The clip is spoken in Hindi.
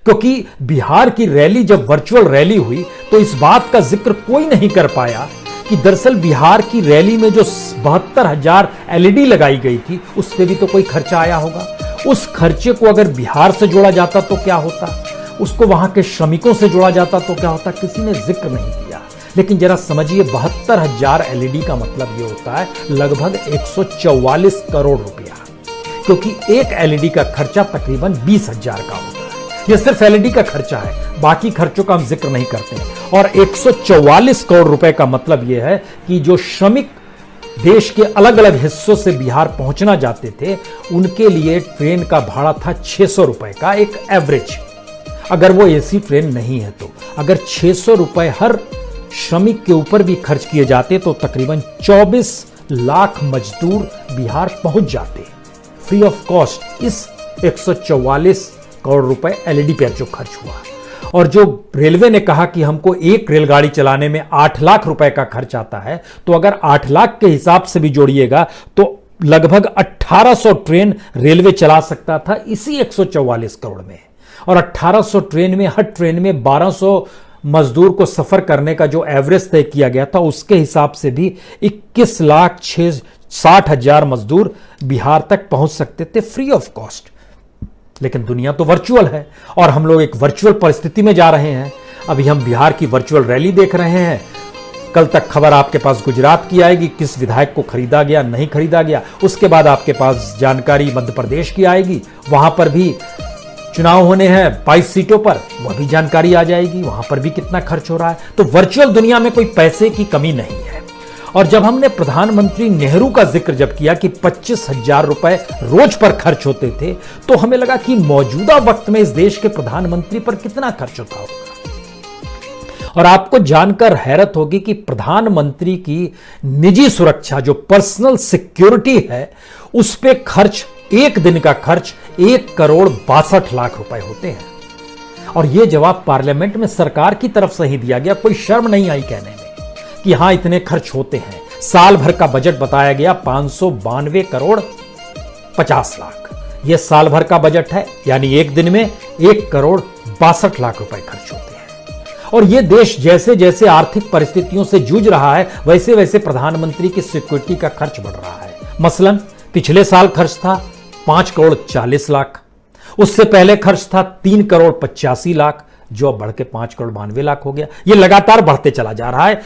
क्योंकि बिहार की रैली जब वर्चुअल रैली हुई तो इस बात का जिक्र कोई नहीं कर पाया कि दरअसल बिहार की रैली में जो 72,000 एलईडी लगाई गई थी उस पर भी तो कोई खर्चा आया होगा। उस खर्चे को अगर बिहार से जोड़ा जाता तो क्या होता, उसको वहां के श्रमिकों से जोड़ा जाता तो क्या होता, किसी ने जिक्र नहीं किया। लेकिन जरा समझिए, 72,000 एलईडी का मतलब यह होता है लगभग 144 करोड़ रुपया, क्योंकि एक एलईडी का खर्चा तकरीबन 20,000 का होता है। यह सिर्फ एलईडी का खर्चा है, बाकी खर्चों का हम जिक्र नहीं करते हैं। और 144 करोड़ रुपए का मतलब यह है कि जो श्रमिक देश के अलग अलग हिस्सों से बिहार पहुंचना चाहते थे उनके लिए ट्रेन का भाड़ा था 600 रुपए का एक एवरेज, अगर वो एसी ट्रेन नहीं है तो। अगर 600 रुपए हर श्रमिक के ऊपर भी खर्च किए जाते तो तकरीबन 24 लाख मजदूर बिहार पहुंच जाते फ्री ऑफ कॉस्ट इस 144 करोड़ रुपए एलईडी पर जो खर्च हुआ। और जो रेलवे ने कहा कि हमको एक रेलगाड़ी चलाने में 8 लाख रुपए का खर्च आता है, तो अगर 8 लाख के हिसाब से भी जोड़िएगा तो लगभग 1800 ट्रेन रेलवे चला सकता था इसी 144 करोड़ में। और 1800 ट्रेन में हर ट्रेन में 1200 मजदूर को सफर करने का जो एवरेज तय किया गया था उसके हिसाब से भी 21,60,000 मजदूर बिहार तक पहुंच सकते थे फ्री ऑफ कॉस्ट। लेकिन दुनिया तो वर्चुअल है और हम लोग एक वर्चुअल परिस्थिति में जा रहे हैं। अभी हम बिहार की वर्चुअल रैली देख रहे हैं। कल तक खबर आपके पास गुजरात की आएगी, किस विधायक को खरीदा गया नहीं खरीदा गया। उसके बाद आपके पास जानकारी मध्य प्रदेश की आएगी, वहां पर भी चुनाव होने हैं 22 सीटों पर, वह भी जानकारी आ जाएगी, वहां पर भी कितना खर्च हो रहा है। तो वर्चुअल दुनिया में कोई पैसे की कमी नहीं है। और जब हमने प्रधानमंत्री नेहरू का जिक्र जब किया कि 25,000 रुपए रोज पर खर्च होते थे, तो हमें लगा कि मौजूदा वक्त में इस देश के प्रधानमंत्री पर कितना खर्च होता होगा। और आपको जानकर हैरत होगी कि प्रधानमंत्री की निजी सुरक्षा जो पर्सनल सिक्योरिटी है उस पे खर्च, एक दिन का खर्च 1,62,00,000 रुपए होते हैं। और यह जवाब पार्लियामेंट में सरकार की तरफ से ही दिया गया, कोई शर्म नहीं आई कहने में कि हां इतने खर्च होते हैं। साल भर का बजट बताया गया 592,50,00,000। यह साल भर का बजट है, यानी एक दिन में 1,62,00,000 रुपए खर्च होते हैं। और यह देश जैसे जैसे आर्थिक परिस्थितियों से जूझ रहा है वैसे वैसे प्रधानमंत्री की सिक्योरिटी का खर्च बढ़ रहा है। मसलन पिछले साल खर्च था 5,40,00,000, उससे पहले खर्च था 3,85,00,000, जो अब बढ़ के 5,92,00,000 हो गया। यह लगातार बढ़ते चला जा रहा है।